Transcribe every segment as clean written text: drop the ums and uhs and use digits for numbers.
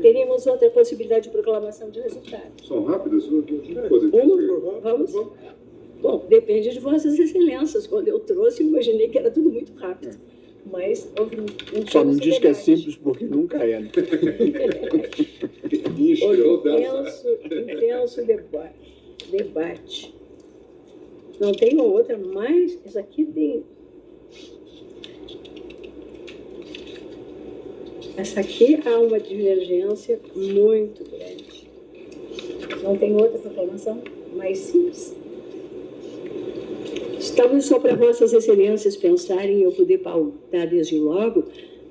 Teríamos outra possibilidade de proclamação de resultado. São rápidas? Vamos? Bom, depende de Vossas Excelências. Quando eu trouxe, eu imaginei que era tudo muito rápido. Mas houve Só não diz que é simples porque nunca é. Né? Intenso debate. Não tem outra, mas essa aqui tem... Essa aqui há uma divergência muito grande. Não tem outra proclamação mais simples. Talvez só para Vossas Excelências pensarem, eu poder pautar desde logo,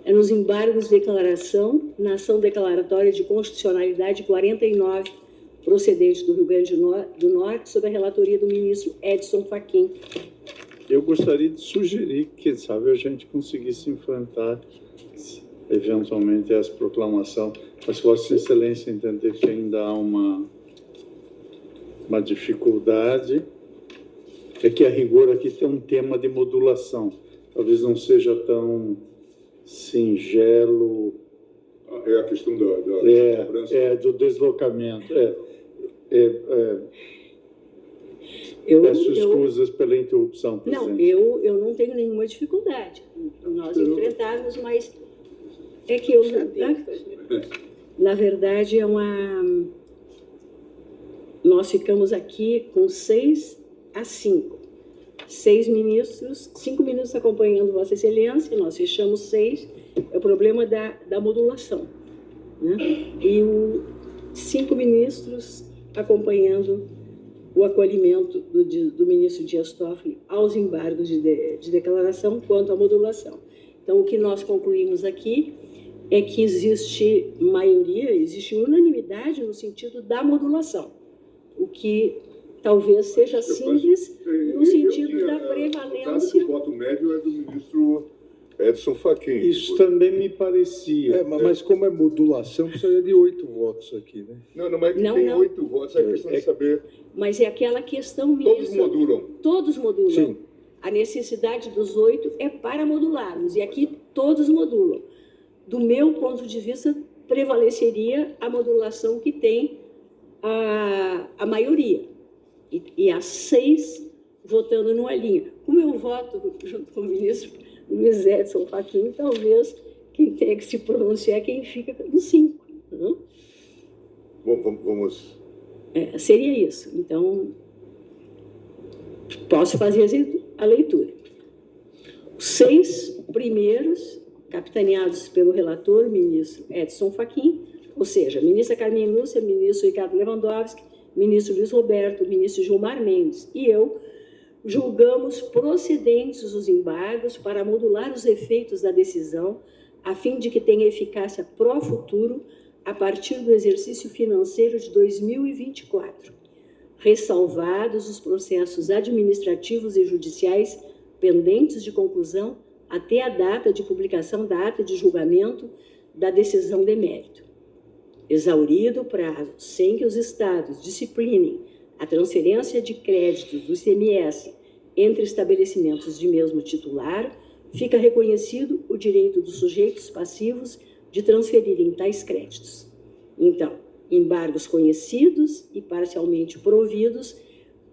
é nos embargos de declaração na ação declaratória de constitucionalidade 49, procedente do Rio Grande do Norte, sob a relatoria do ministro Edson Fachin. Eu gostaria de sugerir que, quem sabe, a gente conseguisse enfrentar eventualmente essa proclamação, mas se Vossa Excelência entender que ainda há uma dificuldade, é que a rigor aqui tem um tema de modulação, talvez não seja tão singelo. É a questão da cobrança? Do deslocamento. Peço escusas pela interrupção, presidente. Não, eu não tenho nenhuma dificuldade. Nós enfrentarmos, mas é que na verdade, nós ficamos aqui com 6-5. 6 ministros, 5 ministros acompanhando Vossa Excelência, nós fechamos 6, é o problema da modulação. Né? E 5 ministros acompanhando o acolhimento do ministro Dias Toffoli aos embargos de declaração quanto à modulação. Então, o que nós concluímos aqui é que existe maioria, existe unanimidade no sentido da modulação, o que talvez seja simples no sentido da prevalência. O voto médio é do ministro Edson Fachin. Isso também me parecia. Mas como é modulação, precisaria de 8 votos aqui, né? Não, mas tem 8 votos, é questão de saber. Mas é aquela questão mesmo. Todos modulam. Todos modulam. Sim. A necessidade dos 8 é para modularmos, e aqui todos modulam. Do meu ponto de vista, prevaleceria a modulação que tem a maioria. E as 6 votando numa linha. Como eu voto junto com o ministro Luiz Edson Fachin, talvez quem tenha que se pronunciar é quem fica no 5. Né? Bom, vamos... Seria isso. Então, posso fazer a leitura. Os 6 primeiros, capitaneados pelo relator, o ministro Edson Fachin, ou seja, a ministra Carmen Lúcia, ministro Ricardo Lewandowski, ministro Luiz Roberto, ministro Gilmar Mendes e eu, julgamos procedentes os embargos para modular os efeitos da decisão, a fim de que tenha eficácia pró-futuro a partir do exercício financeiro de 2024, ressalvados os processos administrativos e judiciais pendentes de conclusão até a data de publicação da ata de julgamento da decisão de mérito. Exaurido o prazo sem que os estados disciplinem a transferência de créditos do ICMS entre estabelecimentos de mesmo titular, fica reconhecido o direito dos sujeitos passivos de transferirem tais créditos. Então, embargos conhecidos e parcialmente providos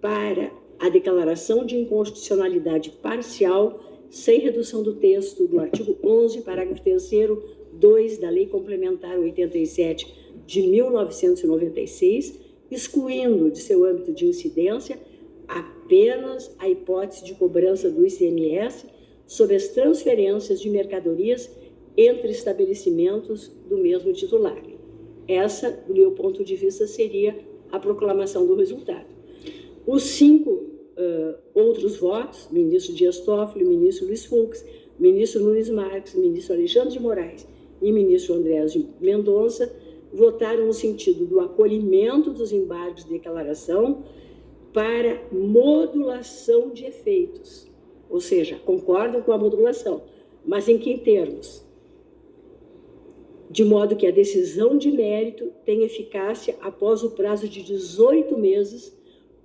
para a declaração de inconstitucionalidade parcial sem redução do texto do artigo 11, parágrafo 3º, 2 da Lei Complementar 87 de 1996, excluindo de seu âmbito de incidência apenas a hipótese de cobrança do ICMS sobre as transferências de mercadorias entre estabelecimentos do mesmo titular. Essa, do meu ponto de vista, seria a proclamação do resultado. Os 5 outros votos, ministro Dias Toffoli, ministro Luiz Fux, ministro Nunes Marques, ministro Alexandre de Moraes e ministro Andrés de Mendonça, votaram no sentido do acolhimento dos embargos de declaração para modulação de efeitos. Ou seja, concordam com a modulação, mas em que termos? De modo que a decisão de mérito tem eficácia após o prazo de 18 meses,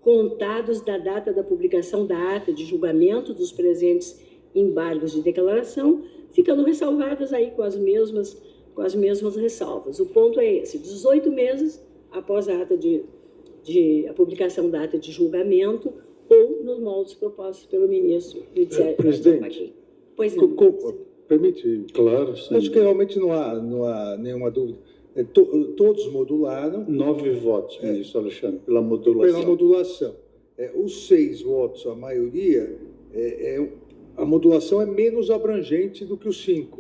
contados da data da publicação da ata de julgamento dos presentes embargos de declaração, ficando ressalvadas aí com as mesmas com as mesmas ressalvas. O ponto é esse: 18 meses após a a publicação da ata de julgamento ou nos moldes propostos pelo ministro Presidente, Pois não. permite? Claro, sim. Acho que realmente não há nenhuma dúvida. Todos modularam 9 votos, ministro Alexandre, pela modulação. pela modulação. Os 6 votos, a maioria, a modulação é menos abrangente do que os 5.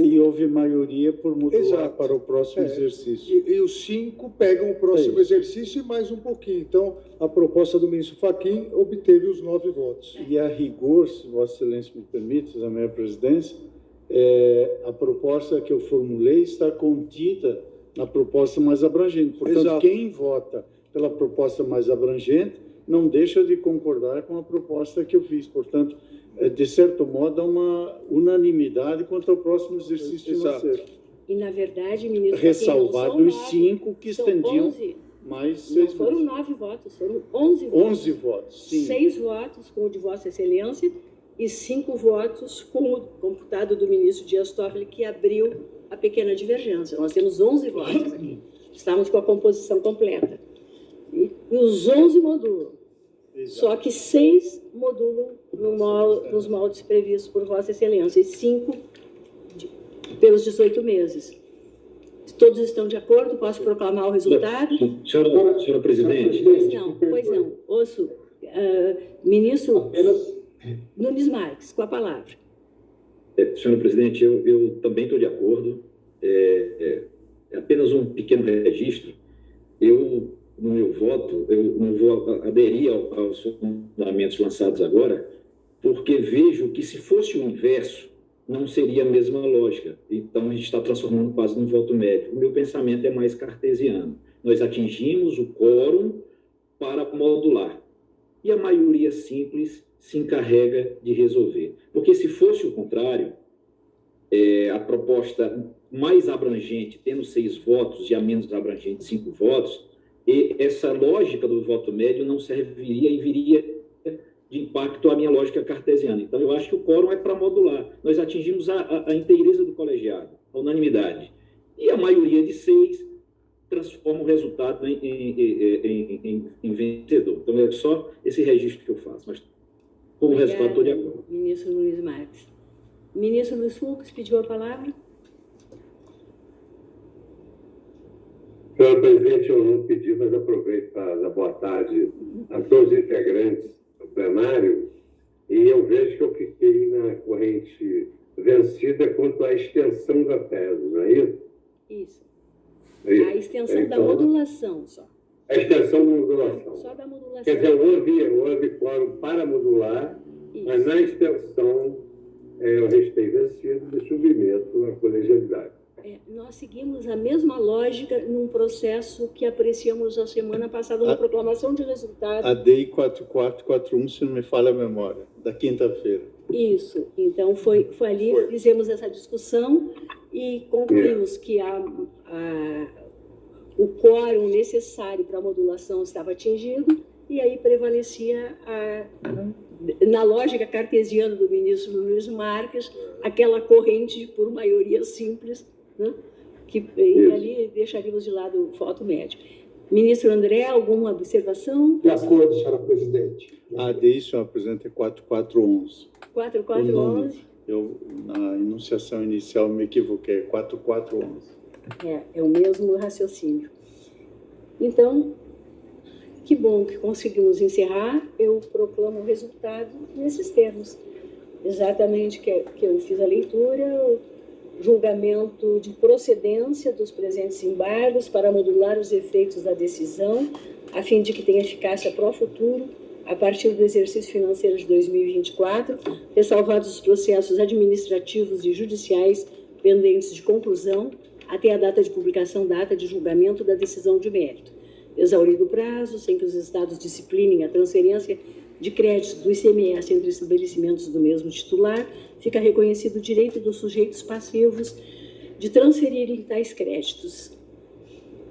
E houve maioria por modular Exato. para o próximo exercício. E os 5 pegam o próximo exercício e mais um pouquinho. Então, a proposta do ministro Fachin obteve os 9 votos. E a rigor, se Vossa Excelência me permite, da minha presidência, a proposta que eu formulei está contida na proposta mais abrangente. Portanto, Exato. quem vota pela proposta mais abrangente não deixa de concordar com a proposta que eu fiz. Portanto, de certo modo, há uma unanimidade quanto ao próximo exercício financeiro. E, na verdade, ministro, Ressalvado os 5 que são estendiam 11. mais Não 6 foram votos. 9 votos, foram 11 votos. 11 votos, sim. 6 votos com o de Vossa Excelência e 5 votos com o computado do ministro Dias Toffoli, que abriu a pequena divergência. Nós temos 11 votos aqui. Estamos com a composição completa. E os 11 modulam. Exato. Só que 6 modulam nos moldes previstos por Vossa Excelência e 5 pelos 18 meses. Todos estão de acordo? Posso proclamar o resultado? Senhora presidente. Pois não. Ouço, ministro Nunes Marques, com a palavra. Senhora presidente, eu também estou de acordo. É apenas um pequeno registro. No meu voto, eu não vou aderir aos fundamentos lançados agora, porque vejo que, se fosse o inverso, não seria a mesma lógica. Então, a gente está transformando quase num voto médio. O meu pensamento é mais cartesiano. Nós atingimos o quórum para modular. E a maioria simples se encarrega de resolver. Porque, se fosse o contrário, a proposta mais abrangente, tendo 6 votos, e a menos abrangente, 5 votos, e essa lógica do voto médio não serviria e viria de impacto à minha lógica cartesiana. Então, eu acho que o quórum é para modular. Nós atingimos a inteireza do colegiado, a unanimidade. E a maioria de 6 transforma o resultado em vencedor. Então, é só esse registro que eu faço. Mas, com o resultado, estou de acordo. Ministro Nunes Marques. Ministro Luiz Fux pediu a palavra. Senhora presidente, eu não pedi, mas aproveito para dar boa tarde a todos os integrantes do plenário, e eu vejo que eu fiquei na corrente vencida quanto à extensão da tese, não é isso? Isso. É isso. A extensão da modulação só. A extensão da modulação. Só da modulação. Quer dizer, houve quórum para modular, Isso. mas na extensão eu restei vencido e submeto à colegialidade. Nós seguimos a mesma lógica num processo que apreciamos a semana passada, uma proclamação de resultado. A DI 4441, se não me falha a memória, da quinta-feira. Isso. Então, foi ali, fizemos essa discussão e concluímos que o quórum necessário para a modulação estava atingido, e aí prevalecia, na lógica cartesiana do ministro Luiz Marques, aquela corrente por maioria simples, né? Que ali deixaríamos de lado o voto médio. Ministro André, alguma observação? De acordo, senhora presidente. A DI, senhora presidente, é 4411. 4411? Na enunciação inicial me equivoquei, 4411. É o mesmo raciocínio. Então, que bom que conseguimos encerrar. Eu proclamo o resultado nesses termos. Exatamente que eu fiz a leitura, julgamento de procedência dos presentes embargos para modular os efeitos da decisão, a fim de que tenha eficácia pro futuro, a partir do exercício financeiro de 2024, ressalvados os processos administrativos e judiciais pendentes de conclusão, até a data de publicação da ata de julgamento da decisão de mérito. Exaurido o prazo, sem que os estados disciplinem a transferência de créditos do ICMS entre estabelecimentos do mesmo titular, fica reconhecido o direito dos sujeitos passivos de transferirem tais créditos,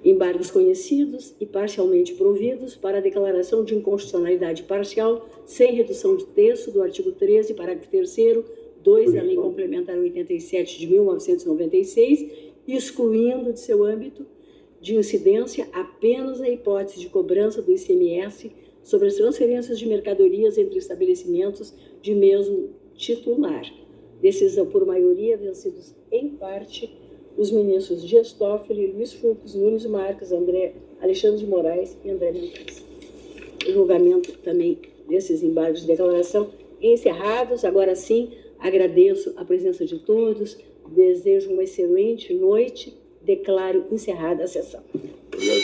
embargos conhecidos e parcialmente providos, para a declaração de inconstitucionalidade parcial, sem redução de texto, do artigo 13, parágrafo 3º, 2 da Lei Complementar 87 de 1996, excluindo de seu âmbito de incidência apenas a hipótese de cobrança do ICMS sobre as transferências de mercadorias entre estabelecimentos de mesmo titular. Decisão por maioria, vencidos em parte os ministros Dias Toffoli, Luiz Fux, Nunes Marques, Alexandre de Moraes e André Mendonça. O julgamento também desses embargos de declaração encerrados. Agora sim, agradeço a presença de todos, desejo uma excelente noite, declaro encerrada a sessão.